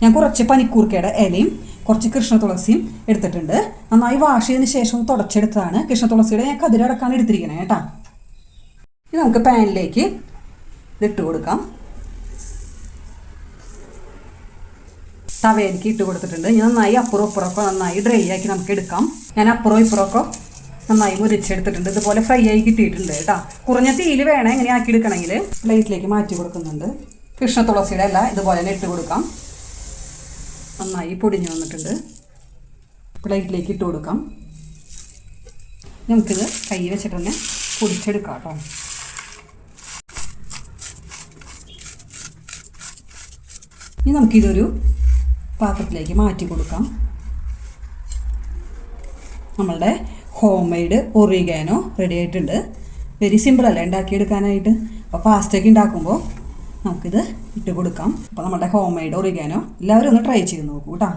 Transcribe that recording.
ഞാൻ കുറച്ച് പനിക്കൂർക്കയുടെ ഇലയും കുറച്ച് കൃഷ്ണ തുളസിയും എടുത്തിട്ടുണ്ട്. നന്നായി വാഷ് ചെയ്തതിന് ശേഷം തുടച്ചെടുത്തതാണ്. കൃഷ്ണ തുളസിയുടെ ഞാൻ കതിരടക്കാണ് എടുത്തിരിക്കുന്നത് കേട്ടോ. ഇനി നമുക്ക് പാനിലേക്ക് ഇതിട്ട് കൊടുക്കാം. തവയിലേക്ക് ഇട്ട് കൊടുത്തിട്ടുണ്ട്. ഞാൻ നന്നായി അപ്പുറം ഇപ്പുറമൊക്കെ നന്നായി ഡ്രൈ ആക്കി നമുക്ക് എടുക്കാം. ഞാൻ അപ്പുറം ഇപ്പുറമൊക്കെ നന്നായി മുരിച്ചെടുത്തിട്ടുണ്ട്. ഇതുപോലെ ഫ്രൈ ആയി കിട്ടിയിട്ടുണ്ട് കേട്ടോ. കുറഞ്ഞ തീയിൽ വേണം ഇങ്ങനെ ആക്കി എടുക്കണമെങ്കിൽ. പ്ലേറ്റിലേക്ക് മാറ്റി കൊടുക്കുന്നുണ്ട്. കൃഷ്ണ തുളസിയുടെ ഇല ഇതുപോലെ തന്നെ ഇട്ട് കൊടുക്കാം. നന്നായി പൊടിഞ്ഞു വന്നിട്ടുണ്ട്. പ്ലേറ്റിലേക്ക് ഇട്ട് കൊടുക്കാം. നമുക്കിത് കൈ വെച്ചിട്ട് തന്നെ പൊടിച്ചെടുക്കാം കേട്ടോ. ഇനി നമുക്കിതൊരു പാത്രത്തിലേക്ക് മാറ്റി കൊടുക്കാം. നമ്മളുടെ ഹോം മെയ്ഡ് ഒറിഗാനോ റെഡി ആയിട്ടുണ്ട്. വെരി സിമ്പിളല്ലേ ഉണ്ടാക്കിയെടുക്കാനായിട്ട്. അപ്പോൾ പാസ്റ്റയൊക്കെ ഉണ്ടാക്കുമ്പോൾ നമുക്കിത് ഇട്ട് കൊടുക്കാം. അപ്പോൾ നമ്മുടെ ഹോം മെയ്ഡ് ഒറിഗാനോ എല്ലാവരും ഒന്ന് ട്രൈ ചെയ്ത് നോക്കൂ കേട്ടോ.